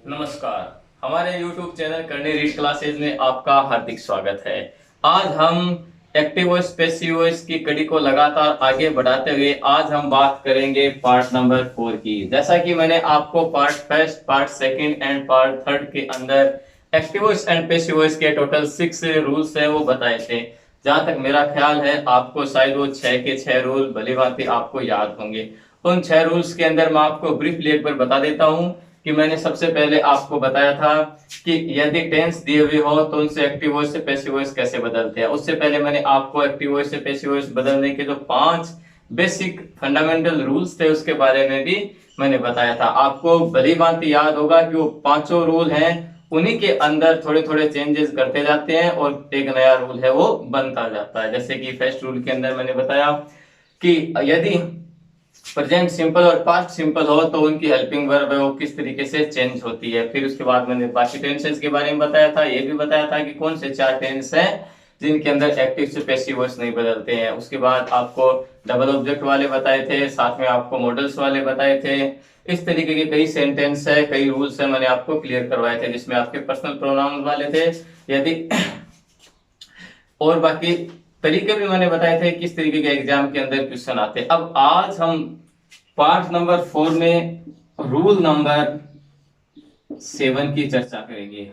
नमस्कार। हमारे YouTube channel करनी रीड क्लासेज में आपका हार्दिक स्वागत है। आज हम एक्टिव वॉइस पैसिव वॉइस की कड़ी को लगातार आगे बढ़ाते हुए आज हम बात करेंगे पार्ट नंबर 4 की। जैसा कि मैंने आपको part first, part second and part third के अंदर active voice and passive voice के टोटल 6 रूल्स है वो बताए थे। जहां तक मेरा ख्याल है आपको शायद वो 6 के 6 रूल भली भांति आपको याद होंगे। उन 6 रूल्स के अंदर मैं आपको ब्रीफली एक बार बता देता हूं कि मैंने सबसे पहले आपको बताया था कि यदि टेंस दिए हुए हो तो उनसे एक्टिव वॉइस से पैसिव वॉइस कैसे बदलते हैं। उससे पहले मैंने आपको एक्टिव वॉइस से पैसिव वॉइस बदलने के जो 5 बेसिक फंडामेंटल रूल्स थे उसके बारे में भी मैंने बताया था। आपको भली भांति याद होगा कि वो पांचों रूल हैं, उन्हीं के अंदर थोड़े थोड़े चेंजेस करते जाते हैं और एक नया रूल है वो बनता जाता है। जैसे कि फर्स्ट रूल के अंदर मैंने बताया कि यदि प्रेजेंट सिंपल और पास्ट सिंपल हो तो उनकी हेल्पिंग वर्ब है वो किस तरीके से चेंज होती है। फिर उसके बाद मैंने बाकी टेंसेस के बारे में बताया था, ये भी बताया था कि कौन से 4 टेंस हैं जिनके अंदर एक्टिव से पैसिव वॉइस नहीं बदलते हैं। उसके बाद आपको डबल ऑब्जेक्ट वाले बताए थे, साथ में आपको मॉडल्स वाले बताए थे। इस तरीके के कई सेंटेंस है, कई रूल्स है मैंने आपको क्लियर करवाए थे, जिसमें आपके पर्सनल प्रोनाउन वाले थे यदि और बाकी तरीके भी मैंने बताए थे किस तरीके के एग्जाम के अंदर क्वेश्चन आते हैं। अब आज हम पार्ट नंबर 4 में रूल नंबर 7 की चर्चा करेंगे।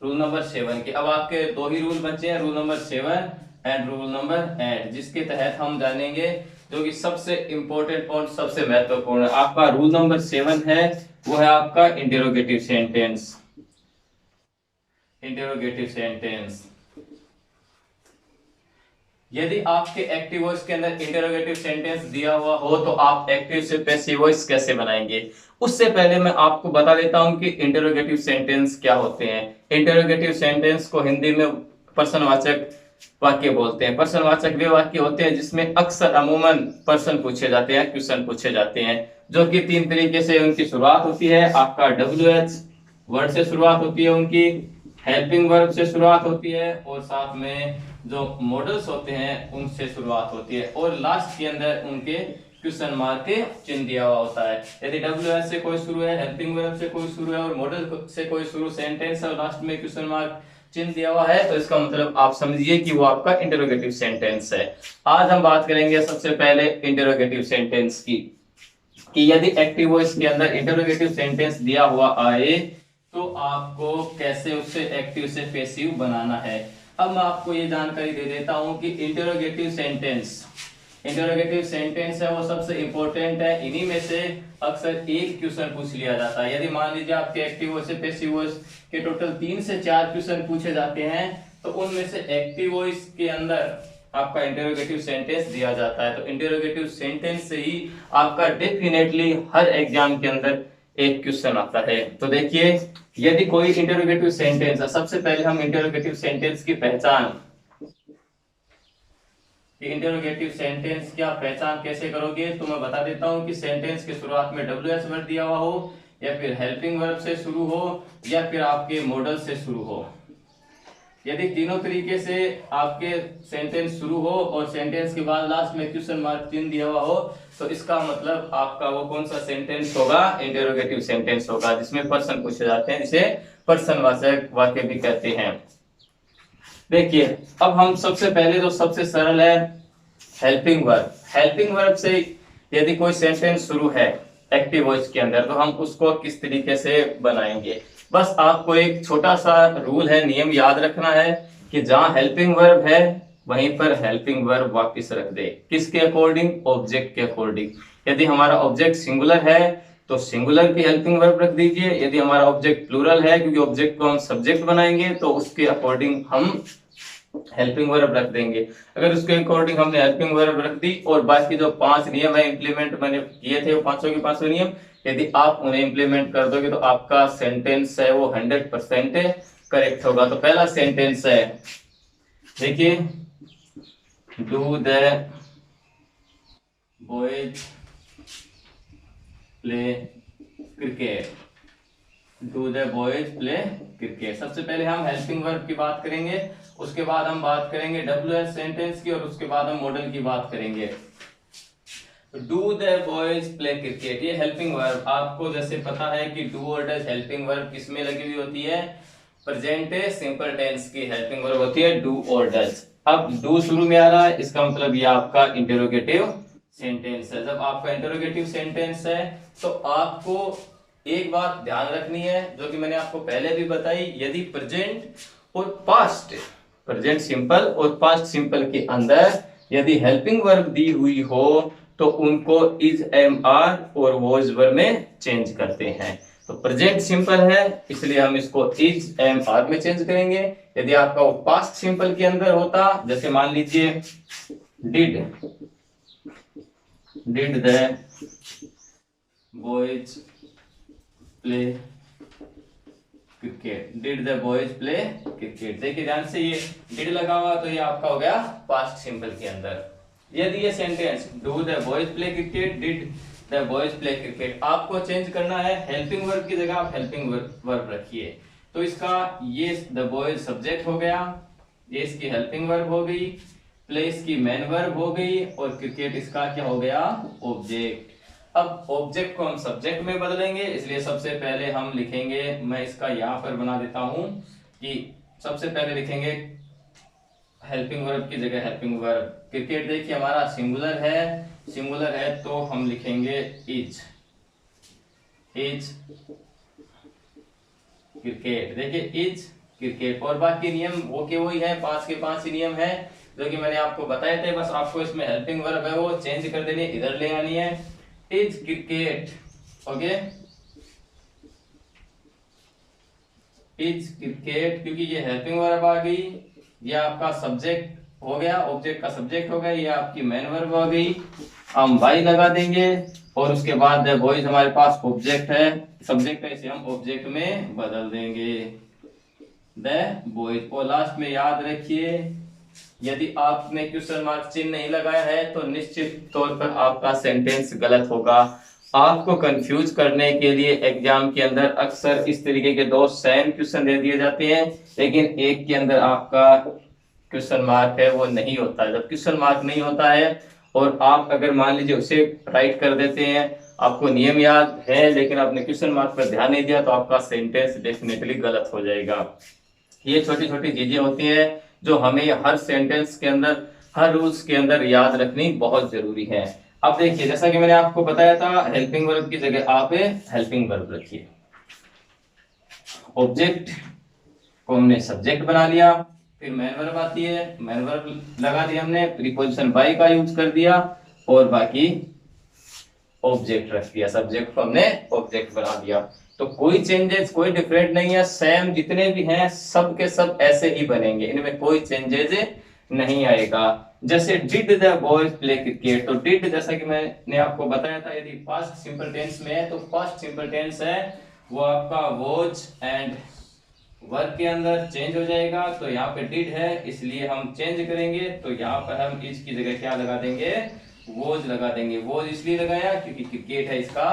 रूल नंबर 7 के अब आपके दो ही रूल बचे हैं, rule number 7 and rule number 8, जिसके तहत हम जानेंगे जो कि सबसे इंपॉर्टेंट और सबसे महत्वपूर्ण है। आपका रूल नंबर 7 है वो है आपका इंटेरोगेटिव सेंटेंस। इंटेरोगेटिव सेंटेंस यदि आपके एक्टिव वॉइस के अंदर इंटरोगेटिव सेंटेंस दिया हुआ हो तो आप एक्टिव से पैसिव वॉइस कैसे बनाएंगे। उससे पहले मैं आपको बता देता हूं कि इंटरोगेटिव सेंटेंस क्या होते हैं। इंटरोगेटिव सेंटेंस को हिंदी में प्रश्नवाचक वाक्य बोलते हैं। प्रश्नवाचक वे वाक्य होते हैं जिसमें अक्सर अमूमन प्रश्न पूछे जाते हैं, क्वेश्चन पूछे जाते हैं, जो कि 3 तरीके से उनकी शुरुआत होती है। आपका WH वर्ड से शुरुआत होती है, उनकी हेल्पिंग वर्ब से शुरुआत होती है और साथ में जो मॉडल्स होते हैं उनसे शुरुआत होती है और लास्ट के अंदर उनके क्वेश्चन मार्क के चिन्ह दिया हुआ होता है। यदि WH से कोई शुरू है, हेल्पिंग वर्ब से कोई शुरू है और मॉडल से कोई शुरू सेंटेंस है और लास्ट में क्वेश्चन मार्क चिन्ह दिया हुआ है तो इसका मतलब आप समझिए कि वो आपका इंटरोगेटिव सेंटेंस है। आज हम बात करेंगे सबसे पहले इंटरोगेटिव सेंटेंस की कि यदि एक्टिव वॉइस के अंदर इंटरोगेटिव सेंटेंस दिया हुआ आए तो आपको कैसे उससे एक्टिव से पैसिव बनाना है। अब मैं आपको ये जानकारी दे देता हूं कि इंटरोगेटिव सेंटेंस है वो सबसे इंपॉर्टेंट है। इन्हीं में से अक्सर एक क्वेश्चन पूछ लिया जाता है। यदि मान लीजिए आपके एक्टिव वॉइस से पैसिव वॉइस के टोटल 3 से 4 क्वेश्चन पूछे जाते हैं तो उनमें से एक्टिव वॉइस के अंदर आपका इंटरोगेटिव सेंटेंस दिया जाता है। तो इंटरोगेटिव सेंटेंस से ही आपका डेफिनेटली हर एग्जाम के अंदर एक क्वेश्चन आता है। तो देखिए यदि कोई इंटरोगेटिव सेंटेंस है, सबसे पहले हम इंटरोगेटिव सेंटेंस की पहचान इंटरोगेटिव सेंटेंस की आप पहचान कैसे करोगे तो मैं बता देता हूं कि सेंटेंस के शुरुआत में WH वर्ड दिया हुआ हो या फिर हेल्पिंग वर्ब से शुरू हो या फिर आपके मॉडल से शुरू हो। यदि तीनों तरीके से आपके सेंटेंस शुरू हो और सेंटेंस के बाद लास्ट में क्वेश्चन मार्क चिन्ह दिया हुआ हो तो इसका मतलब आपका वो कौन सा सेंटेंस होगा, इंटरोगेटिव सेंटेंस होगा, जिसमें प्रश्न पूछे जाते हैं, जिसे प्रश्नवाचक वाक्य भी कहते हैं। देखिए अब हम सबसे पहले जो सबसे सरल है हेल्पिंग वर्ब। हेल्पिंग वर्ब से यदि कोई सेंटेंस शुरू है एक्टिव वॉइस के अंदर तो हम उसको किस तरीके से बनाएंगे। बस आपको एक छोटा सा रूल है, नियम याद रखना है कि जहां हेल्पिंग वर्ब है वहीं पर हेल्पिंग वर्ब वापस रख दे। किसके अकॉर्डिंग, ऑब्जेक्ट के अकॉर्डिंग। यदि हमारा ऑब्जेक्ट सिंगुलर है तो सिंगुलर की हेल्पिंग वर्ब रख दीजिए। यदि हमारा ऑब्जेक्ट प्लूरल है क्योंकि ऑब्जेक्ट को हम सब्जेक्ट बनाएंगे तो उसके अकॉर्डिंग हम हेल्पिंग वर्ब रख देंगे। अगर उसके अकॉर्डिंग हमने हेल्पिंग वर्ब रख दी और बाकी जो 5 नियम है इंप्लीमेंट मैंने किए थे वो 500 के 500 नियम यदि आप उन्हें इंप्लीमेंट कर दोगे तो आपका सेंटेंस है वो 100% करेक्ट होगा। तो पहला सेंटेंस है देखिए, do the boys play cricket. Do the boys play cricket. सबसे पहले हम हेल्पिंग वर्ब की बात करेंगे, उसके बाद हम बात करेंगे WH सेंटेंस की और उसके बाद हम मॉडल की बात करेंगे। Do the boys play cricket, ये हेल्पिंग वर्ब। आपको जैसे पता है कि डू और डज हेल्पिंग वर्ब किसमें लगी हुई होती है, प्रेजेंट सिंपल टेंस की हेल्पिंग वर्ब होती है डू और डज। अब डू शुरू में आ रहा है, इसका मतलब ये आपका इंटरोगेटिव सेंटेंस है। जब आपका इंटरोगेटिव सेंटेंस है तो आपको एक बात ध्यान रखनी है, जो कि मैंने आपको पहले भी बताई। यदि प्रेजेंट और पास्ट, प्रेजेंट सिंपल और पास्ट सिंपल के अंदर यदि हेल्पिंग वर्ब दी हुई हो तो उनको इज, एम, आर और वॉज वर्ब में चेंज करते हैं। तो प्रेजेंट सिंपल है इसलिए हम इसको इज, एम, आर में चेंज करेंगे। यदि आपका वो पास्ट सिंपल के अंदर होता, जैसे मान लीजिए did the boys play cricket, did the boys play cricket. देखिए ध्यान से, ये डिड लगा हुआ तो ये आपका हो गया पास्ट सिंपल के अंदर। यदि ये sentence do the boys play cricket, did the boys play cricket, आपको चेंज करना है, हेल्पिंग वर्ब की जगह आप हेल्पिंग वर्ब रखिए। तो इसका ये द बॉयज सब्जेक्ट हो गया, ये इसकी हेल्पिंग वर्ब हो गई, प्ले इसकी मेन वर्ब हो गई और क्रिकेट इसका क्या हो गया, ऑब्जेक्ट। अब ऑब्जेक्ट को हम सब्जेक्ट में बदलेंगे, इसलिए सबसे पहले हम लिखेंगे, मैं इसका यहां पर बना देता हूं कि सबसे पहले लिखेंगे हेल्पिंग वर्ब की जगह हेल्पिंग वर्ब। क्रिकेट देखिए हमारा सिंगुलर है तो हम लिखेंगे इज क्रिकेट। देखिए इज क्रिकेट, और बाकी नियम वो के वही है, 5 के 5 नियम है जो कि मैंने आपको बताए थे। बस आपको इसमें हेल्पिंग वर्ब है वो चेंज कर देनी है, इधर ले आनी है, is cricket. Okay, is cricket, क्योंकि ये हेल्पिंग वर्ब आ गई, ये आपका सब्जेक्ट हो गया, ऑब्जेक्ट का सब्जेक्ट हो गया, ये आपकी मेन वर्ब हो गई। हम वाई लगा देंगे और उसके बाद द बॉयज हमारे पास ऑब्जेक्ट है, सब्जेक्ट है, इसे हम ऑब्जेक्ट में बदल देंगे द बॉयज। और लास्ट में याद रखिए, यदि आपने क्वेश्चन मार्क चिन्ह नहीं लगाया है तो निश्चित तौर पर आपका सेंटेंस गलत होगा। आपको कंफ्यूज करने के लिए एग्जाम के अंदर अक्सर इस तरीके के 2 सेम क्वेश्चन दे दिए जाते हैं, लेकिन एक के अंदर आपका क्वेश्चन मार्क है वो नहीं होता है। जब क्वेश्चन मार्क नहीं होता है और आप अगर मान लीजिए उसे राइट कर देते हैं, आपको नियम याद है लेकिन आपने क्वेश्चन मार्क पर ध्यान नहीं दिया, तो आपका सेंटेंस डेफिनेटली गलत हो जाएगा। ये छोटी छोटी चीजें होती हैं जो हमें हर सेंटेंस के अंदर, हर रूल्स के अंदर याद रखनी बहुत जरूरी है। अब देखिए जैसा कि मैंने आपको बताया था, हेल्पिंग वर्ब की जगह आप हेल्पिंग वर्ब रखिए। ऑब्जेक्ट को हमने सब्जेक्ट बना लिया, फिर मेन वर्ब आती है, मेन वर्ब लगा दिया हमने, प्रीपोजिशन बाय का यूज कर दिया और बाकी ऑब्जेक्ट रख दिया, सब्जेक्ट को हमने ऑब्जेक्ट बना दिया। तो कोई चेंजेस, कोई डिफरेंट नहीं है, सेम जितने भी हैं सब के सब ऐसे ही बनेंगे, इनमें कोई चेंजेस नहीं आएगा। जैसे did the boys play cricket, तो डिड जैसा कि मैंने आपको बताया था, यदि पास्ट सिंपल टेंस में है तो पास्ट सिंपल टेंस है वो आपका वॉज एंड वर्ब के अंदर चेंज हो जाएगा। तो यहाँ पे डिड है इसलिए हम चेंज करेंगे, तो यहाँ पर हम इज की जगह क्या लगा देंगे, वॉज लगा देंगे। वॉज इसलिए लगाया क्योंकि क्रिकेट है इसका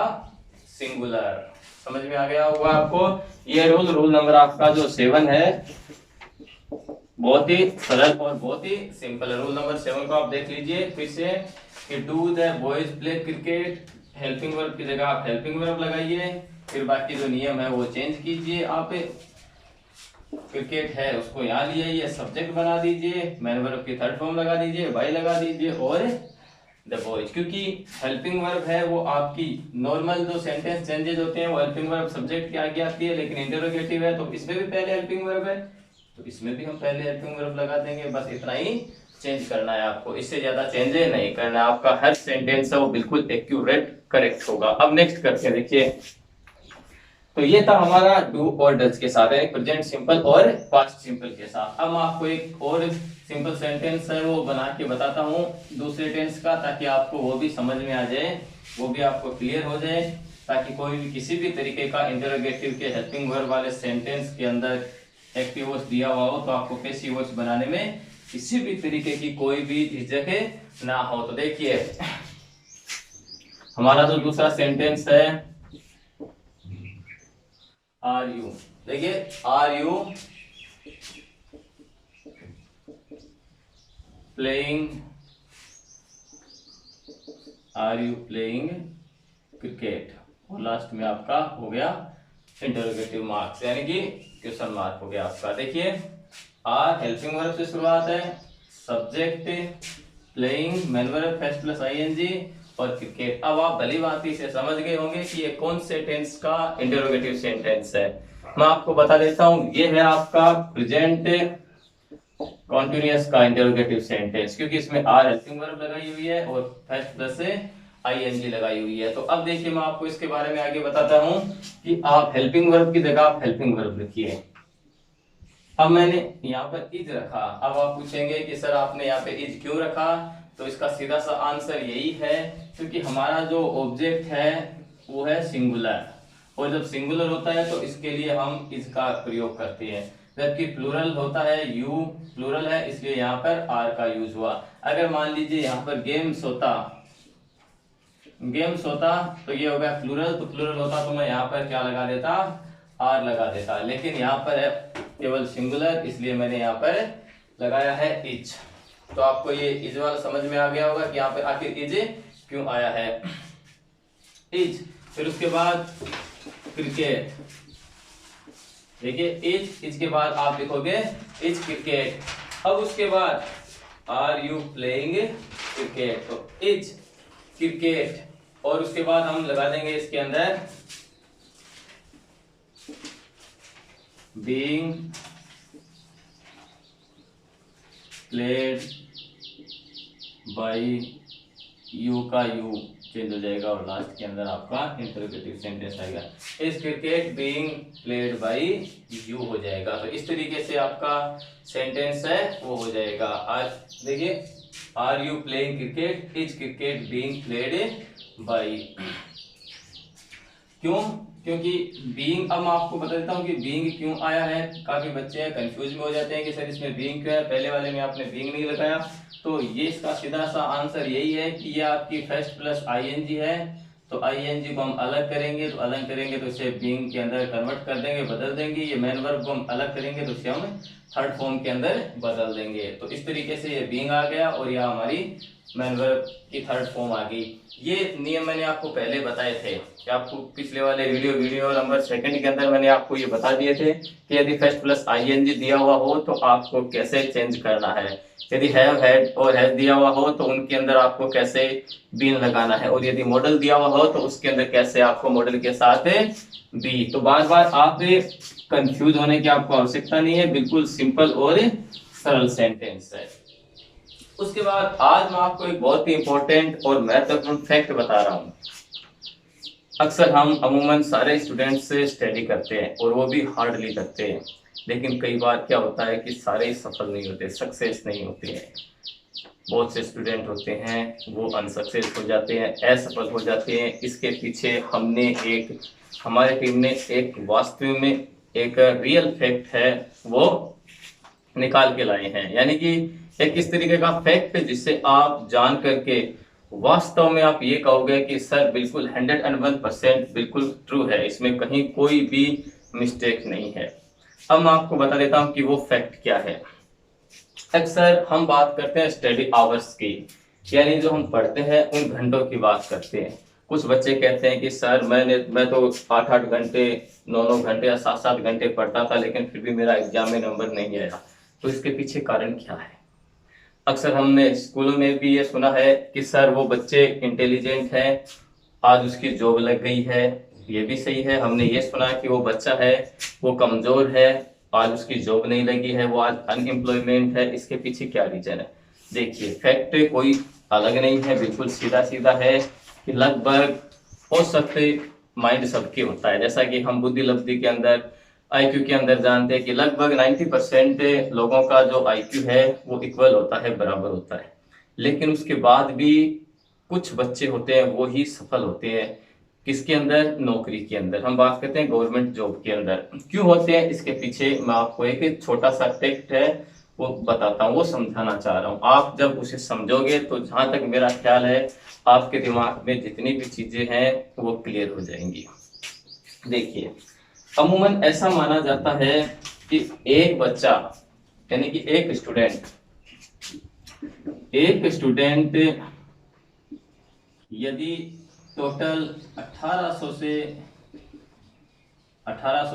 सिंगुलर। समझ में आ गया होगा आपको ये रूल नंबर आपका जो 7 है, बहुत ही सरल और बहुत ही सिंपल है। रूल नंबर 7 को आप देख लीजिए फिर से कि do the boys play cricket, helping verb की जगह आप हेल्पिंग वर्ब लगाइए, फिर बाकी जो नियम है वो चेंज कीजिए। आप क्रिकेट है उसको यहाँ ले आइए, सब्जेक्ट बना दीजिए, मेन वर्ब की थर्ड फॉर्म लगा दीजिए, बाय लगा दीजिए और द बॉयज। क्योंकि हेल्पिंग वर्ब है वो आपकी नॉर्मल जो सेंटेंस चेंजेस होते हैं वो हेल्पिंग वर्ब सब्जेक्ट के आगे आती है, लेकिन इंटरोगेटिव है तो इसमें भी पहले हेल्पिंग वर्ब है तो इसमें भी हम पहले हेल्पिंग वर्ब लगा देंगे। बस इतना ही चेंज करना है आपको, इससे ज्यादा चेंज नहीं करना है। आपका हर सेंटेंस है वो बिल्कुल एक्यूरेट करेक्ट होगा। अब नेक्स्ट करके देखिए, तो ये था हमारा डू और डज के साथ, प्रेजेंट सिंपल और पास्ट सिंपल के साथ। अब आपको एक और सिंपल सेंटेंस है वो बना के बताता हूँ दूसरे टेंस का, ताकि आपको वो भी समझ में आ जाए, वो भी आपको क्लियर हो जाए, ताकि कोई भी किसी भी तरीके का इंटरोगेटिव के हेल्पिंग वर्ब वाले सेंटेंस के अंदर एक्टिव वॉइस दिया हुआ हो तो आपको पैसिव वॉइस बनाने में किसी भी तरीके की कोई भी झिझक ना हो। तो देखिए हमारा जो दूसरा सेंटेंस है आर यू, देखिए are you playing are you playing cricket, और लास्ट में आपका हो गया इंटरोगेटिव मार्क्स, यानी कि क्वेश्चन मार्क हो गया आपका। देखिए आर हेल्पिंग वर्ब से शुरुआत है, subject playing main verb first plus ING और क्रिकेट। अब आप भली भांति से समझ गए होंगे कि ये कौन से टेंस का इंटरोगेटिव सेंटेंस है। मैं आपको बता देता हूं, ये है आपका प्रेजेंट कॉन्टिन्यूअस का इंटरोगेटिव सेंटेंस, क्योंकि इसमें आर हेल्पिंग वर्ब लगाई हुई है और फर्स्ट प्लस से आईएनजी लगाई हुई है। तो अब देखिए मैं आपको इसके बारे में आगे बताता हूं कि आप हेल्पिंग वर्ब की जगह आप हेल्पिंग वर्ब लिखिए। अब मैंने यहाँ पर इज रखा। अब आप पूछेंगे कि सर आपने यहाँ पे इज क्यों रखा, तो इसका सीधा सा आंसर यही है क्योंकि हमारा जो ऑब्जेक्ट है वो है सिंगुलर, और जब सिंगुलर होता है तो इसके लिए हम इज का प्रयोग करते हैं, जबकि प्लूरल होता है, यू प्लूरल है इसलिए यहाँ पर आर का यूज हुआ। अगर मान लीजिए यहाँ पर गेम्स होता तो ये हो गया प्लूरल, तो प्लूरल होता तो मैं यहाँ पर क्या लगा देता, आर लगा देता, लेकिन यहाँ पर है केवल सिंगुलर इसलिए मैंने यहाँ पर लगाया है इज। तो आपको ये इज वाला समझ में आ गया होगा कि यहाँ पे आखिर इज क्यों आया है, इज। फिर उसके बाद क्रिकेट, देखिए इज के बाद आप लिखोगे इज क्रिकेट। अब उसके बाद आर यू प्लेइंग क्रिकेट, तो इज क्रिकेट, और उसके बाद हम लगा देंगे इसके अंदर बीइंग प्लेड बाय यू का यू चेंज हो जाएगा और लास्ट के अंदर आपका इंटरोगेटिव सेंटेंस आएगा, is cricket being played bye you हो जाएगा। तो इस तरीके से आपका सेंटेंस है वो हो जाएगा। आज देखिए are you playing cricket, is cricket being played by, क्यों, क्योंकि बीइंग, अब मैं आपको बता देता हूँ कि बीइंग क्यों आया है। काफी बच्चे कंफ्यूज में हो जाते हैं कि सर इसमें बीइंग क्यों है, पहले वाले में आपने बीइंग नहीं लगाया। तो ये इसका सीधा सा आंसर यही है कि ये आपकी फर्स्ट प्लस आईएनजी है, तो आईएनजी को हम अलग करेंगे, तो अलग करेंगे तो इसे बीइंग के अंदर कन्वर्ट कर देंगे, बदल देंगे। ये मेन वर्ब को हम अलग करेंगे तो इसे हम थर्ड फॉर्म के अंदर बदल देंगे। तो इस तरीके से ये बीइंग आ गया और यह हमारी मेन वर्ब की थर्ड फॉर्म आ गई। ये नियम मैंने आपको पहले बताए थे कि आपको पिछले वाले वीडियो नंबर 2 के अंदर मैंने आपको ये बता दिए थे कि यदि फर्स्ट प्लस आईएनजी दिया हुआ हो तो आपको कैसे चेंज करना है, यदि हैव हैड और हैज दिया हुआ हो तो उनके अंदर आपको कैसे बीन लगाना है, और यदि मॉडल दिया हुआ हो तो उसके अंदर कैसे आपको मॉडल के साथ बी। तो बार बार आप कंफ्यूज होने की आपको आवश्यकता नहीं है, बिल्कुल सिंपल और सरल सेंटेंस है। उसके बाद आज मैं आपको एक बहुत ही इंपॉर्टेंट और महत्वपूर्ण फैक्ट बता रहा हूँ। अक्सर हम अमूमन सारे स्टूडेंट्स से स्टडी करते हैं और वो भी हार्डली करते हैं, लेकिन कई बार क्या होता है कि सारे सफल नहीं होते, सक्सेस नहीं होते हैं। बहुत से स्टूडेंट होते हैं वो अनसक्सेस हो जाते हैं, असफल हो जाते हैं। इसके पीछे हमारी टीम ने एक वास्तव में एक रियल फैक्ट है वो निकाल के लाए हैं, यानी कि एक इस तरीके का फैक्ट जिससे आप जान करके वास्तव में आप ये कहोगे कि सर बिल्कुल 101% बिल्कुल ट्रू है, इसमें कहीं कोई भी मिस्टेक नहीं है। अब मैं आपको बता देता हूं कि वो फैक्ट क्या है। अक्सर हम बात करते हैं स्टडी आवर्स की, यानी जो हम पढ़ते हैं उन घंटों की बात करते हैं। कुछ बच्चे कहते हैं कि सर मैं तो 8-8 घंटे 9-9 घंटे या 7-7 घंटे पढ़ता था लेकिन फिर भी मेरा एग्जाम में नंबर नहीं आया। तो इसके पीछे कारण क्या है? अक्सर हमने स्कूलों में भी ये सुना है कि सर वो बच्चे इंटेलिजेंट है, आज उसकी जॉब लग गई है। ये भी सही है। हमने ये सुना कि वो बच्चा है वो कमजोर है, आज उसकी जॉब नहीं लगी है, वो आज अनएम्प्लॉयमेंट है। इसके पीछे क्या रीजन है? देखिए फैक्ट कोई अलग नहीं है, बिल्कुल सीधा सीधा है कि लगभग हो सकते माइंड सबके होता है। जैसा कि हम बुद्धि लब्धि के अंदर आईक्यू के अंदर जानते हैं कि लगभग 90% लोगों का जो आईक्यू है वो इक्वल होता है, बराबर होता है। लेकिन उसके बाद भी कुछ बच्चे होते हैं वो ही सफल होते हैं। किसके अंदर? नौकरी के अंदर। हम बात करते हैं गवर्नमेंट जॉब के अंदर। क्यों होते हैं इसके पीछे मैं आपको एक छोटा सा फैक्ट है वो बताता हूँ, वो समझाना चाह रहा हूँ। आप जब उसे समझोगे तो जहां तक मेरा ख्याल है आपके दिमाग में जितनी भी चीजें हैं वो क्लियर हो जाएंगी। देखिए अमूमन ऐसा माना जाता है कि एक बच्चा यानी कि एक स्टूडेंट यदि टोटल 1800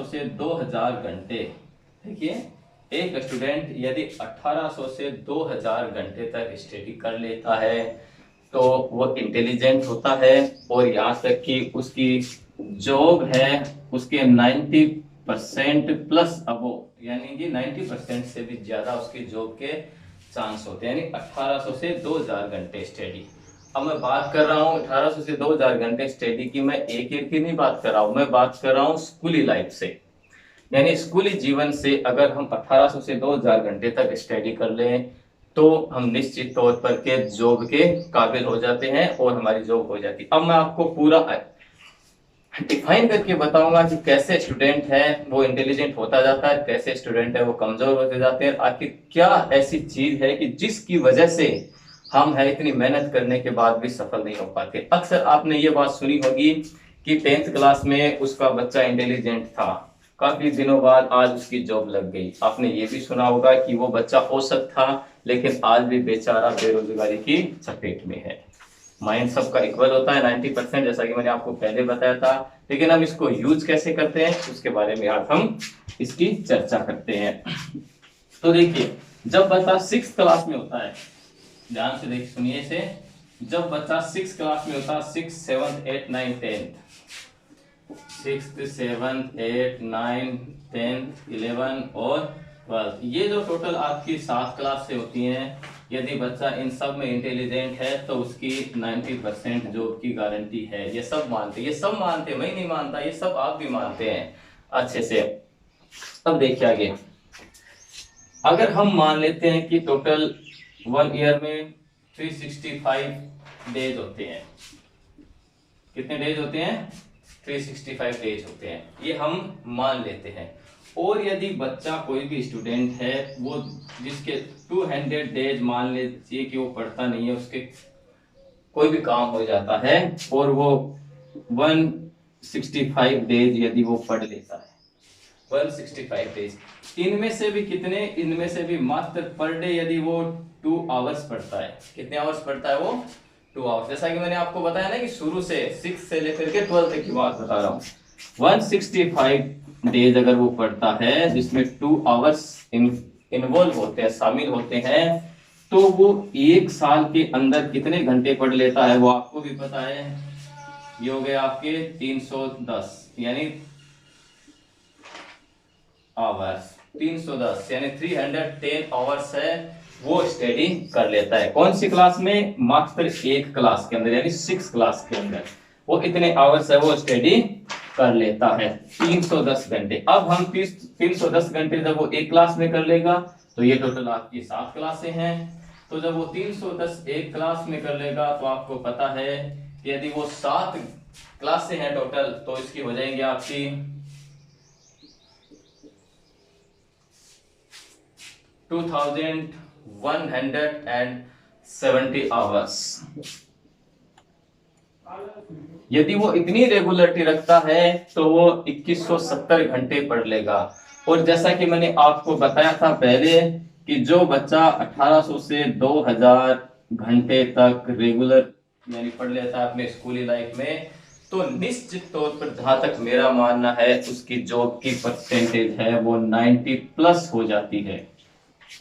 से 2000 घंटे, देखिए एक स्टूडेंट यदि 1800 से 2000 घंटे तक स्टडी कर लेता है तो वो इंटेलिजेंट होता है, और यहाँ तक कि उसकी जॉब है उसके 90% प्लस अबो, यानी कि 90% से भी ज्यादा उसकी जॉब के चांस होते हैं, यानी 1800 से 2000 घंटे स्टडी। अब मैं बात कर रहा हूँ 1800 से 2000 घंटे स्टडी की, मैं एक ईयर की नहीं बात कर रहा हूँ, मैं बात कर रहा हूँ स्कूली लाइफ से। यानी स्कूली जीवन से अगर हम 1800 से 2000 घंटे तक स्टडी कर लें तो हम निश्चित तौर पर के जॉब के काबिल हो जाते हैं और हमारी जॉब हो जाती है। अब मैं आपको पूरा डिफाइन करके बताऊंगा कि कैसे स्टूडेंट है वो इंटेलिजेंट होता जाता है, कैसे स्टूडेंट है वो कमजोर होते जाते हैं, आखिर क्या ऐसी चीज है कि जिसकी वजह से हम है इतनी मेहनत करने के बाद भी सफल नहीं हो पाते। अक्सर आपने ये बात सुनी होगी कि 10th क्लास में उसका बच्चा इंटेलिजेंट था, काफी दिनों बाद आज उसकी जॉब लग गई। आपने ये भी सुना होगा कि वो बच्चा औसत था लेकिन आज भी बेचारा बेरोजगारी की चपेट में है। माइंड सबका इक्वल होता है 90%, जैसा कि मैंने आपको पहले बताया था, लेकिन हम इसको यूज कैसे करते हैं उसके बारे में आज हम इसकी चर्चा करते हैं। तो देखिए, जब बच्चा 6th क्लास में होता है, ध्यान से देखिए सुनिए से, जब बच्चा 6th क्लास में होता है, 6th 7th 8th 9th 10th, 6th 7th 8th 9th 10th 11 और 12th, ये जो टोटल आपकी 7 क्लास से होती हैं, यदि बच्चा इन सब में इंटेलिजेंट है तो उसकी 90% जॉब की गारंटी है। ये सब मानते, ये सब मानते, मैं नहीं मानता, ये सब आप भी मानते हैं अच्छे से। अब देखिए आगे, अगर हम मान लेते हैं कि टोटल 1 ईयर में 365 डेज होते हैं, कितने डेज होते हैं? 365 डेज होते हैं, ये हम मान लेते हैं। और यदि बच्चा कोई भी स्टूडेंट है वो जिसके 200 डेज मान लीजिए कि वो पढ़ता नहीं है, उसके कोई भी काम हो जाता है और वो 165 डेज यदि वो पढ़ लेता है, 165 डेज, इनमें से भी कितने, इनमें से भी मात्र पर डे यदि वो 2 आवर्स पढ़ता है, कितने आवर्स पढ़ता है वो? 2 आवर्स। जैसा कि मैंने आपको बताया ना कि शुरू से 6 से लेकर के 12 तक की बात बता रहा हूँ, 165 डेज अगर वो पढ़ता है जिसमें 2 आवर्स इन्वॉल्व होते हैं, शामिल होते हैं, तो वो 1 साल के अंदर कितने घंटे पढ़ लेता है वो आपको भी पता है। ये हो गए आपके 310 यानी आवर्स, 310 यानी 310 आवर्स है वो स्टडी कर लेता है। कौन सी क्लास में? मात्र एक क्लास के अंदर, यानी 6 क्लास के अंदर वो इतने आवर्स है वो स्टडी कर लेता है, 310 घंटे। अब हम 310 घंटे जब वो एक क्लास में कर लेगा तो ये टोटल आपकी 7 क्लासें हैं, तो जब वो 310 एक क्लास में कर लेगा तो आपको पता है कि यदि वो 7 क्लासें हैं टोटल तो इसकी हो जाएंगी आपकी 2170 आवर्स। यदि वो इतनी रेगुलरिटी रखता है तो वो 2170 घंटे पढ़ लेगा। और जैसा कि मैंने आपको बताया था पहले कि जो बच्चा 1800 से 2000 घंटे तक रेगुलर यानी पढ़ लेता है अपने स्कूली लाइफ में, तो निश्चित तौर पर जहां तक मेरा मानना है उसकी जॉब की परसेंटेज है वो 90 प्लस हो जाती है,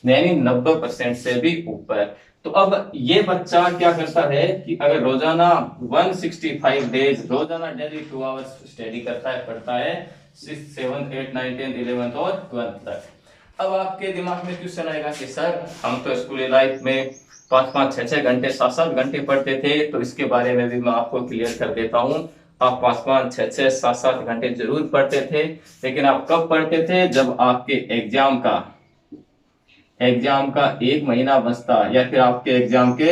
यानी 90% से भी ऊपर। तो अब ये बच्चा क्या करता है कि अगर रोजाना 165 डेज रोजाना डेली 2 आवर्स स्टडी करता है, पढ़ता है 6, 7, 8, 9, 10, 11 और 12 तक। अब आपके दिमाग में क्वेश्चन आएगा कि सर हम तो स्कूल लाइफ में 5-5, 6-6 घंटे, 7-7 घंटे पढ़ते थे, तो इसके बारे में भी मैं आपको क्लियर कर देता हूँ। आप 5-5, 6-6, 7-7 घंटे जरूर पढ़ते थे, लेकिन आप कब पढ़ते थे? जब आपके एग्जाम का 1 महीना बचता या फिर आपके एग्जाम के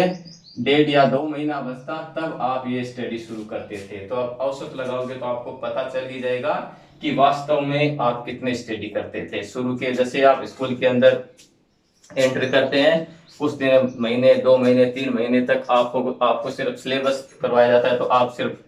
1.5 या 2 महीना बचता, तब आप ये स्टडी शुरू करते थे। तो आप औसत लगाओगे तो आपको पता चल ही जाएगा कि वास्तव में आप कितने स्टडी करते थे। शुरू के जैसे आप स्कूल के अंदर एंटर करते हैं, कुछ दिन, महीने, 2 महीने, 3 महीने तक आपको सिर्फ सिलेबस करवाया जाता है, तो आप सिर्फ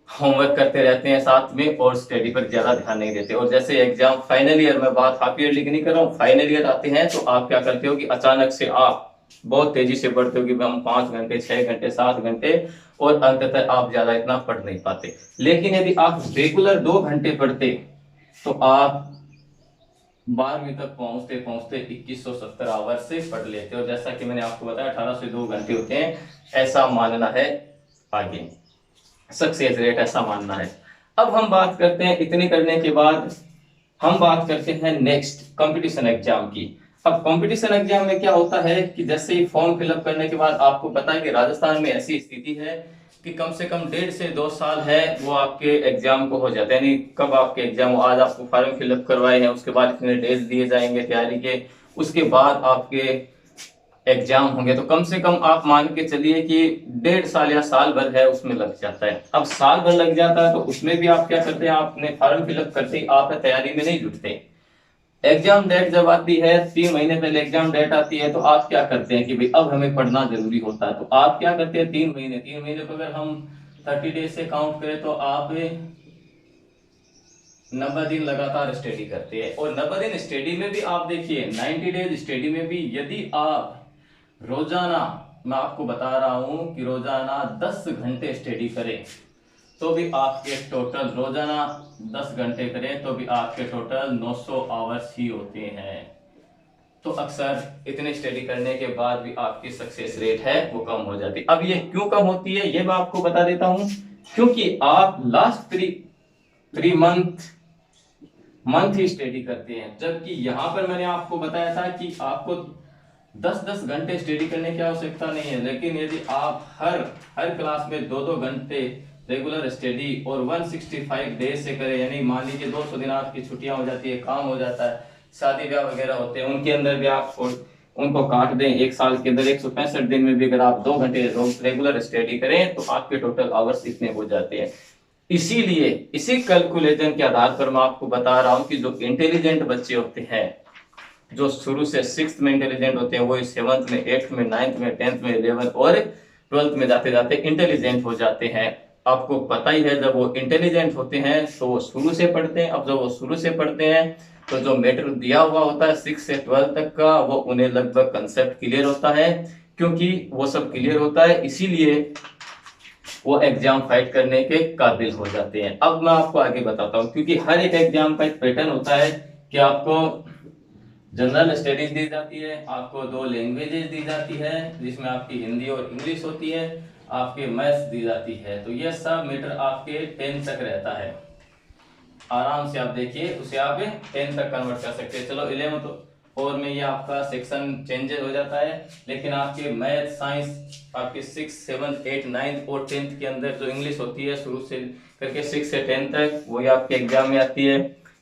होमवर्क करते रहते हैं साथ में और स्टडी पर ज्यादा ध्यान नहीं देते। और जैसे एग्जाम फाइनल ईयर में, बात हाफ ईयरली की नहीं कर रहा हूँ, फाइनल ईयर आते हैं तो आप क्या करते हो कि अचानक से आप बहुत तेजी से पढ़ते हो कि हम 5 घंटे, 6 घंटे, 7 घंटे और अंततः आप ज्यादा इतना पढ़ नहीं पाते। लेकिन यदि आप रेगुलर 2 घंटे पढ़ते तो आप 12वीं तक पहुंचते पहुंचते 2170 आवर से पढ़ लेते। और जैसा कि मैंने आपको बताया 18 से 2 घंटे होते हैं, ऐसा मानना है। आगे सक्सेस रेट ऐसा मानना है। अब हम बात करते हैं, इतने करने के बाद हम बात करते हैं नेक्स्ट कंपटीशन एग्जाम की। अब कंपटीशन एग्जाम में क्या होता है कि जैसे ही फॉर्म फिलअप करने के बाद आपको पता है कि राजस्थान में ऐसी स्थिति है कि कम से कम 1.5 से 2 साल है वो आपके एग्जाम को हो जाते हैं। यानी कब आपके एग्जाम, आज आपको फॉर्म फिलअप करवाए हैं, उसके बाद इतने डेज दिए जाएंगे तैयारी के, उसके बाद आपके एग्जाम होंगे, तो कम से कम आप मान के चलिए कि 1.5 साल या साल भर है उसमें लग जाता है। अब साल भर लग जाता है तो उसमें भी आप क्या करते हैं, आपने फॉर्म फिलअप करते ही आप तैयारी में नहीं जुटते। एग्जाम डेट जब आती है, 3 महीने पहले एग्जाम डेट आती है, तो आप क्या करते हैं कि भाई अब हमें पढ़ना जरूरी होता है। तो आप क्या करते हैं, 3 महीने को अगर हम 30 डेज से काउंट करें तो आप 90 दिन लगातार स्टडी करते हैं। और 90 दिन स्टडी में भी आप देखिए, 90 डेज स्टडी में भी यदि आप रोजाना, मैं आपको बता रहा हूं कि रोजाना 10 घंटे स्टडी करें तो भी आपके टोटल, रोजाना 10 घंटे करें तो भी आपके टोटल 900 आवर्स ही होते हैं। तो अक्सर इतने स्टडी करने के बाद भी आपकी सक्सेस रेट है वो कम हो जाती है। अब ये क्यों कम होती है ये मैं आपको बता देता हूं। क्योंकि आप लास्ट थ्री मंथ ही स्टडी करते हैं, जबकि यहां पर मैंने आपको बताया था कि आपको 10-10 घंटे स्टडी करने की आवश्यकता नहीं है। लेकिन यदि आप हर क्लास में 2-2 घंटे रेगुलर स्टडी और 165 डेज से करें, यानी मान लीजिए 200 दिन आपकी छुट्टियां हो जाती है, काम हो जाता है, शादी ब्याह वगैरह होते हैं, उनके अंदर भी आप उनको काट दें, एक साल के अंदर 165 दिन में भी अगर आप 2 घंटे रेगुलर स्टडी करें तो आपके टोटल आवर्स इतने हो जाते हैं। इसीलिए इसी कैलकुलेशन के आधार पर मैं आपको बता रहा हूं कि जो इंटेलिजेंट बच्चे होते हैं, जो शुरू से 6th में इंटेलिजेंट होते हैं, वो 7th में, 8th में, 9th में, 10th में, 11th और 12th में जाते जाते इंटेलिजेंट हो जाते हैं। आपको पता ही है, जब वो इंटेलिजेंट होते हैं तो वो शुरू से पढ़ते हैं। अब जब वो शुरू से पढ़ते हैं तो जो मैटर दिया हुआ होता है 6 से 12 तक का, वो उन्हें लगभग कंसेप्ट क्लियर होता है। क्योंकि वो सब क्लियर होता है, इसीलिए वो एग्जाम फाइट करने के काबिल हो जाते हैं। अब मैं आपको आगे बताता हूँ, क्योंकि हर एक एग्जाम का एक पैटर्न होता है कि आपको जनरल स्टडीज दी जाती है, आपको 2 लैंग्वेजेस दी जाती है जिसमें आपकी हिंदी और इंग्लिश होती है, आपके मैथ्स दी जाती है। तो ये सब मैटर आपके 10 तक रहता है। आराम से आप देखिए, उसे आप 10 तक कन्वर्ट कर सकते हैं। चलो 11 और में ये आपका सेक्शन चेंजेस हो जाता है, लेकिन आपके मैथ साइंस आपके 6, 7, 8, 9 और 10th के अंदर जो इंग्लिश होती है शुरू से करके 6 से 10 तक, वही आपके एग्जाम में आती है।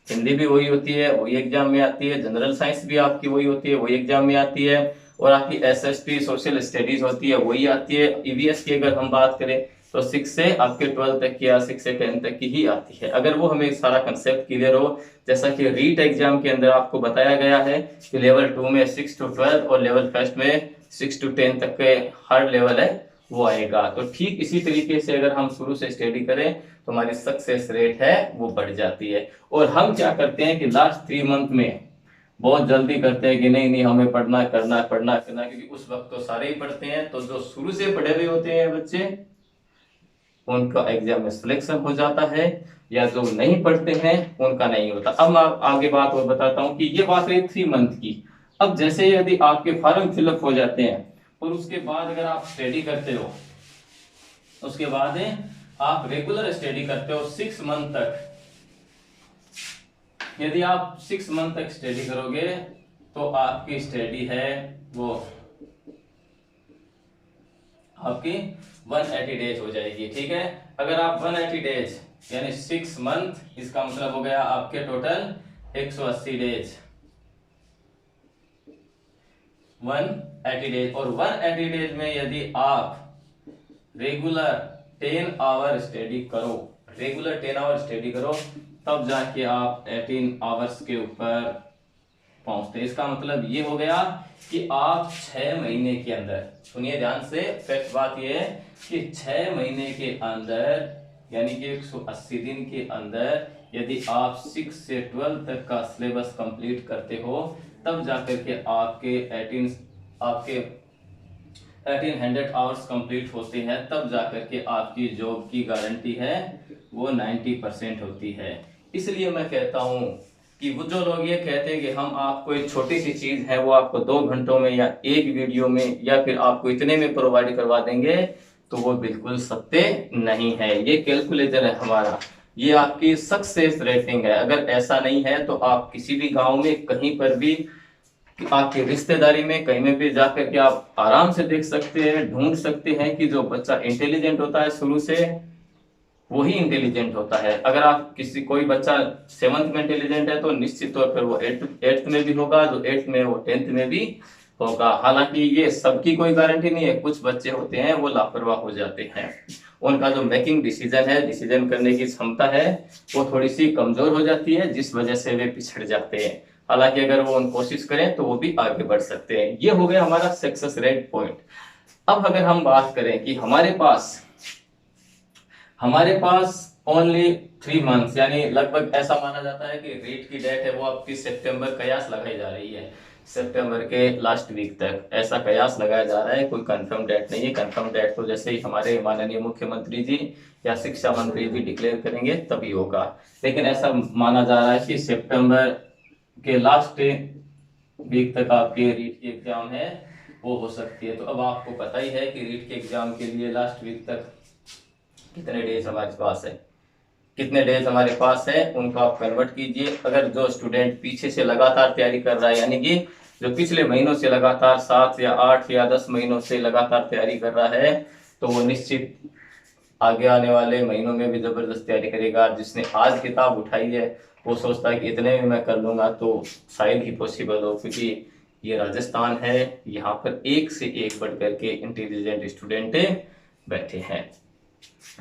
हिंदी भी वही होती है, वही एग्जाम में आती है। जनरल साइंस भी आपकी वही होती है, वही एग्जाम में आती है। और आपकी एसएसटी सोशल स्टडीज होती है, वही आती है। ईवीएस की अगर हम बात करें तो 6 से आपके 12 तक की या 6 से 10 तक की ही आती है, अगर वो हमें सारा कंसेप्ट क्लियर हो। जैसा कि रीट एग्जाम के अंदर आपको बताया गया है कि लेवल 2 में 6 to 12 और लेवल फर्स्ट में 6 to 10 तक के हर लेवल है वो आएगा। तो ठीक इसी तरीके से अगर हम शुरू से स्टडी करें तो हमारी सक्सेस रेट है वो बढ़ जाती है। और हम क्या करते हैं कि लास्ट 3 मंथ में बहुत जल्दी करते हैं कि नहीं नहीं हमें पढ़ना करना पढ़ना करना, क्योंकि उस वक्त तो सारे ही पढ़ते हैं। तो जो शुरू से पढ़े हुए होते हैं बच्चे, उनका एग्जाम में सिलेक्शन हो जाता है, या जो नहीं पढ़ते हैं उनका नहीं होता। अब मैं आगे बात और बताता हूँ कि ये बात रही 3 मंथ की। अब जैसे यदि आपके फॉर्म फिलअप हो जाते हैं और उसके बाद अगर आप स्टडी करते हो, उसके बाद आप रेगुलर स्टडी करते हो 6 मंथ तक, यदि आप 6 मंथ तक स्टडी करोगे तो आपकी स्टडी है वो आपकी 180 डेज हो जाएगी। ठीक है, अगर आप 180 डेज यानी 6 मंथ, इसका मतलब हो गया आपके टोटल 180 डेज, 180 डेज। और 180 डेज में यदि आप रेगुलर 10 आवर स्टडी करो, रेगुलर 10 आवर स्टडी करो, तब जाके आप 18 आवर्स के ऊपर पहुंचते हैं। इसका मतलब ये हो गया कि आप 6 महीने के अंदर, सुनिए ध्यान से, फैक्ट बात ये है कि 6 महीने के अंदर यानी कि 180 दिन के अंदर यदि आप 6 से 12 तक का सिलेबस कंप्लीट करते हो, तब जाकर के आपके 1800 आवर्स कंप्लीट होते हैं तब जाकर के आपकी जॉब की गारंटी है वो 90% होती है। इसलिए मैं कहता हूँ कि वो जो लोग ये कहते हैं कि हम आपको एक छोटी सी चीज है वो आपको 2 घंटों में या एक वीडियो में या फिर आपको इतने में प्रोवाइड करवा देंगे, तो वो बिल्कुल सत्य नहीं है। ये कैलकुलेटर है हमारा, ये आपकी सक्सेस रेटिंग है। अगर ऐसा नहीं है तो आप किसी भी गांव में कहीं पर भी आपकी रिश्तेदारी में कहीं में भी जाकर के आप आराम से देख सकते हैं, ढूंढ सकते हैं कि जो बच्चा इंटेलिजेंट होता है शुरू से वही इंटेलिजेंट होता है। अगर आप किसी कोई बच्चा 7th में इंटेलिजेंट है तो निश्चित तौर पर वो 8th में भी होगा, जो 8th में वो 10th में भी होगा। हालांकि ये सबकी कोई गारंटी नहीं है, कुछ बच्चे होते हैं वो लापरवाह हो जाते हैं, उनका जो मेकिंग डिसीजन है, डिसीजन करने की क्षमता है वो थोड़ी सी कमजोर हो जाती है, जिस वजह से वे पिछड़ जाते हैं। हालांकि अगर वो कोशिश करें तो वो भी आगे बढ़ सकते हैं। ये हो गया हमारा सक्सेस रेट पॉइंट। अब अगर हम बात करें कि हमारे पास ओनली 3 मंथ्स, यानी लगभग ऐसा माना जाता है कि रीट की डेट है वो आपकी सितंबर कयास लगाई जा रही है, सितंबर के लास्ट वीक तक ऐसा कयास लगाया जा रहा है। कोई कंफर्म डेट नहीं है, कंफर्म डेट तो जैसे ही हमारे माननीय मुख्यमंत्री जी या शिक्षा मंत्री जी डिक्लेयर करेंगे तभी होगा। लेकिन ऐसा माना जा रहा है कि सितंबर के लास्ट वीक तक आपके रीट की एग्जाम है वो हो सकती है। तो अब आपको पता ही है कि रीट के एग्जाम के लिए लास्ट वीक तक कितने डेज हमारे पास है, कितने डेज हमारे पास है उनको आप कन्वर्ट कीजिए। अगर जो स्टूडेंट पीछे से लगातार तैयारी कर रहा है, यानी कि जो पिछले महीनों से लगातार 7 या 8 या 10 महीनों से लगातार तैयारी कर रहा है, तो वो निश्चित आगे आने वाले महीनों में भी जबरदस्त तैयारी करेगा। जिसने आज किताब उठाई है वो सोचता है कि इतने में मैं कर लूंगा, तो शायद ही पॉसिबल हो, क्योंकि ये राजस्थान है, यहाँ पर एक से एक बढ़ करके इंटेलिजेंट स्टूडेंट बैठे हैं।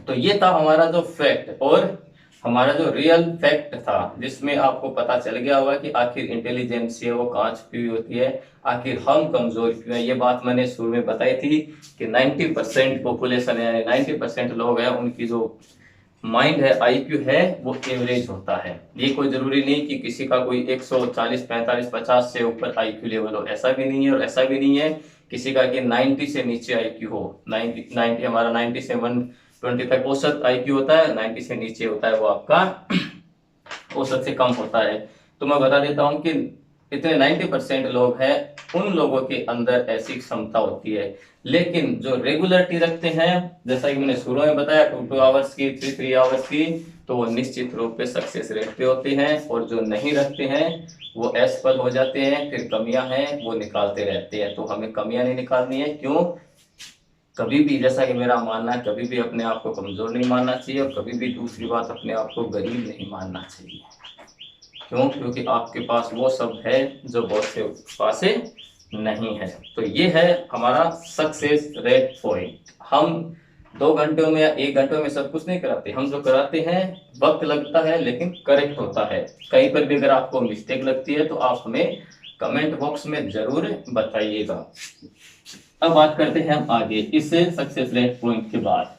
तो ये था हमारा जो फैक्ट और हमारा जो रियल फैक्ट था, जिसमें आपको पता चल गया होगा कि आखिर इंटेलिजेंस है वो कहाँ छुपी हुई होती है, आखिर हम कमजोर क्यों है। ये बात मैंने शुरू में बताई थी कि 90% पॉपुलेशन है, यानी 90% लोग हैं, उनकी जो माइंड है, आईक्यू है, वो एवरेज होता है। ये कोई जरूरी नहीं कि किसी का कोई 140, 45, 50 से ऊपर आईक्यू लेवल हो, ऐसा भी नहीं है। और ऐसा भी नहीं है किसी का कि 90 से नीचे आईक्यू हो। 90 हमारा 90 से 120 तक औसत आईक्यू होता है, 90 से नीचे होता है वो आपका औसत से कम होता है। तो मैं बता देता हूँ कि इतने 90% लोग हैं, उन लोगों के अंदर ऐसी क्षमता होती है। लेकिन जो रेगुलरिटी रखते हैं, जैसा कि मैंने शुरू में बताया 2 आवर्स की, 3 आवर्स की, तो वो निश्चित रूप पे सक्सेस रेट पे होते हैं। और जो नहीं रखते हैं वो असफल हो जाते हैं, फिर कमियां हैं वो निकालते रहते हैं। तो हमें कमियां नहीं निकालनी है। क्यों? कभी भी, जैसा कि मेरा मानना है, कभी भी अपने आप को कमजोर नहीं मानना चाहिए, और कभी भी दूसरी बात अपने आप को गरीब नहीं मानना चाहिए। क्यों? क्योंकि आपके पास वो सब है जो बहुत से पास नहीं है। तो ये है हमारा सक्सेस रेट पॉइंट। हम 2 घंटों में या 1 घंटों में सब कुछ नहीं कराते, हम जो कराते हैं वक्त लगता है लेकिन करेक्ट होता है। कहीं पर भी अगर आपको मिस्टेक लगती है तो आप हमें कमेंट बॉक्स में जरूर बताइएगा। अब बात करते हैं हम आगे इस सक्सेस रेट पॉइंट के बाद,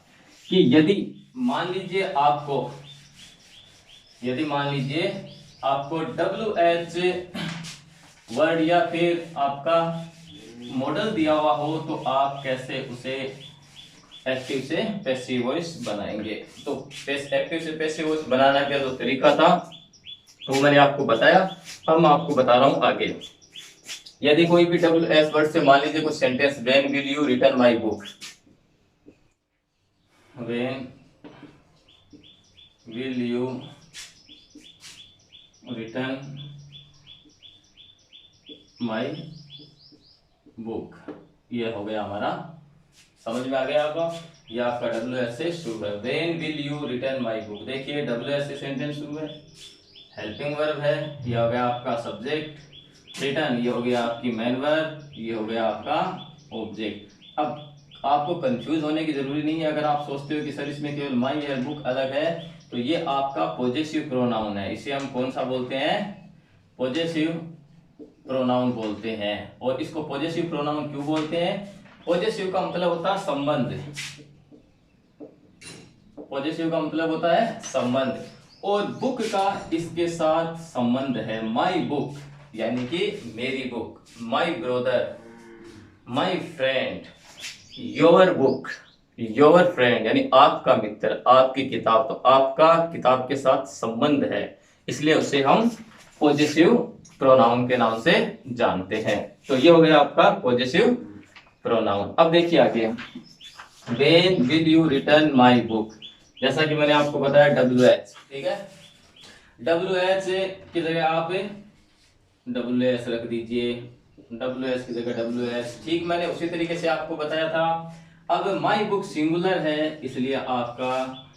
कि यदि मान लीजिए आपको WH वर्ड या फिर आपका मॉडल दिया हुआ हो, तो आप कैसे उसे एक्टिव से पैसिव वॉइस बनाएंगे। तो एक्टिव से पैसिव वॉइस बनाने का जो तरीका था तो मैंने आपको बताया, अब मैं आपको बता रहा हूं आगे। यदि कोई भी WH वर्ड से मान लीजिए कुछ sentence, when will you return my book, when will you return my book, ये हो गया हमारा। समझ में आ गया आपको? ये आपका WH से शुरू है, when will you return my book. देखिए WH से सेंटेंस शुरू है, हेल्पिंग वर्ब है, ये हो गया आपका सब्जेक्ट, रिटर्न ये हो गया आपकी मेन वर्ब, ये हो गया आपका ऑब्जेक्ट। अब आपको कंफ्यूज होने की जरूरी नहीं है। अगर आप सोचते हो कि सर इसमें केवल माय या बुक अलग है, तो ये आपका पॉजेसिव प्रोनाउन है। इसे हम कौन सा बोलते हैं? पॉजेसिव प्रोनाउन बोलते हैं। और इसको पॉजेसिव प्रोनाउन क्यों बोलते हैं? पॉजेसिव का मतलब होता है संबंध, पॉजेसिव का मतलब होता है संबंध, और बुक का इसके साथ संबंध है। माय बुक यानी कि मेरी book, my brother, my friend, your book, your friend यानी आपका मित्र, आपकी किताब, तो आपका किताब के साथ संबंध है, इसलिए उसे हम पॉजिटिव प्रोनाउन के नाम से जानते हैं। तो ये हो गया आपका पॉजिटिव प्रोनाउन। अब देखिए आगे, when will you return my book, जैसा कि मैंने आपको बताया WH, ठीक है, WH की जगह आप WS रख दीजिए, WS की जगह WS, ठीक, मैंने उसी तरीके से आपको बताया था। अब माई बुक सिंगुलर है, इसलिए आपका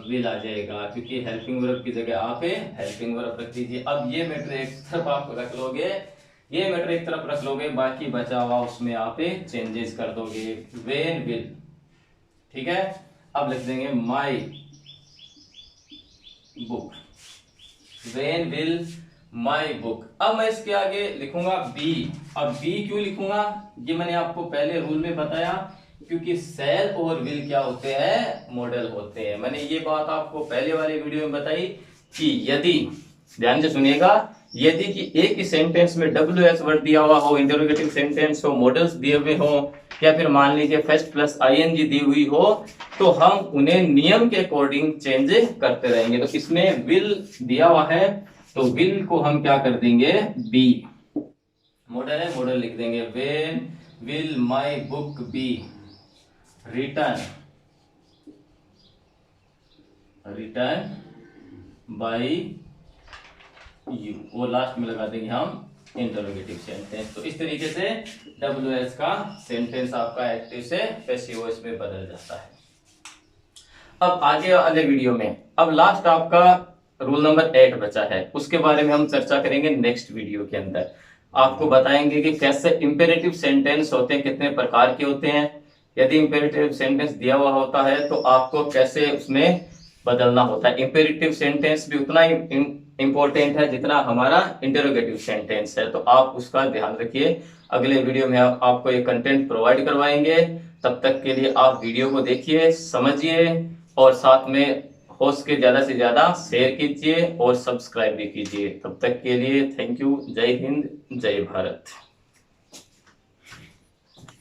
विल आ जाएगा, क्योंकि हेल्पिंग वर्ब की जगह आप हेल्पिंग वर्ब रख दीजिए। अब ये मैटर एक तरफ आप रख लोगे, ये मैटर एक तरफ रख लोगे, बाकी बचा हुआ उसमें आप चेंजेस कर दोगे। व्हेन विल, ठीक है, अब लिख देंगे my book, when will my book. अब मैं इसके आगे लिखूंगा बी। अब बी क्यों लिखूंगा, ये मैंने आपको पहले रूल में बताया, क्योंकि सेल और विल क्या होते हैं, मॉडल होते हैं। मैंने ये बात आपको पहले वाले वीडियो में बताई कि यदि, ध्यान से सुनिएगा, यदि कि एक ही सेंटेंस में WH वर्ड दिया हुआ हो, इंटरोगेटिव सेंटेंस हो, मॉडल्स दिए हुए हो, या फिर मान लीजिए फर्स्ट प्लस ING दी हुई हो, तो हम उन्हें नियम के अकॉर्डिंग चेंज करते रहेंगे। तो इसमें विल दिया हुआ है, तो विल को हम क्या कर देंगे, बी, मॉडल है, मॉडल लिख देंगे। When will my book be return, return by you, वो लास्ट में लगा देंगे हम इंटरोगेटिव सेंटेंस। तो इस तरीके से WH का सेंटेंस आपका एक्टिव से पैसिव वॉइस में बदल जाता है। अब आगे वाले वीडियो में, अब लास्ट आपका रूल नंबर 8 बचा है, उसके बारे में हम चर्चा करेंगे नेक्स्ट वीडियो के अंदर। आपको बताएंगे कि कैसे इंपेरेटिव सेंटेंस होते हैं, कितने प्रकार के होते हैं, यदि इंपेरेटिव सेंटेंस दिया हुआ होता है तो आपको कैसे उसमें बदलना होता है। इंपेरेटिव सेंटेंस भी उतना ही इंपॉर्टेंट है जितना हमारा इंटरोगेटिव सेंटेंस है, तो आप उसका ध्यान रखिए। अगले वीडियो में आपको ये कंटेंट प्रोवाइड करवाएंगे। तब तक के लिए आप वीडियो को देखिए, समझिए, और साथ में हो सके ज्यादा से ज्यादा शेयर कीजिए और सब्सक्राइब भी कीजिए। तब तक के लिए थैंक यू। जय हिंद, जय भारत।